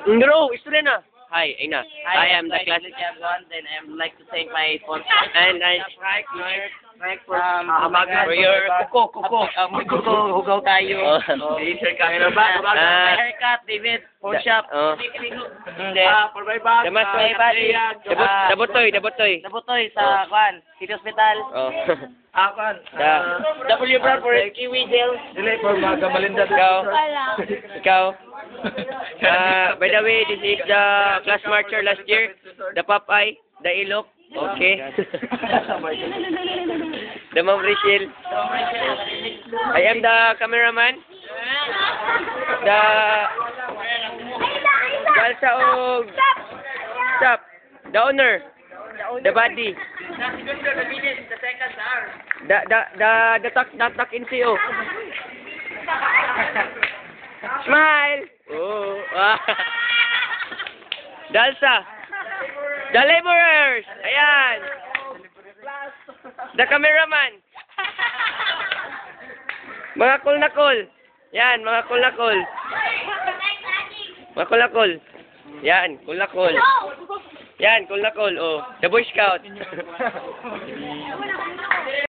Bro, istorya na. Hi, Aina. I am the class. And I would like to thank my sponsor. And I... For your kuko. Hugaw tayo. Oh. My haircut, David, phone shop. Hindi. Damas, Dabotoy. Nabutoy sa Kwan, City Hospital. Oh. W Brand for Kiwi Gel. Ikaw. By the way, this is the class marcher last year. The Papay, the Ilok. Okay. The Ma'am Rachel. I am the cameraman. The Balsa og Stop. The owner. The body. The tak NCO. Smile. Oh. Dalsa. The laborers. Ayan. The cameraman. Mga cool na cool. Yan, mga cool na cool. Mga cool na cool. Yan, cool na cool. Yan, cool na cool. Oh, the Boy Scout.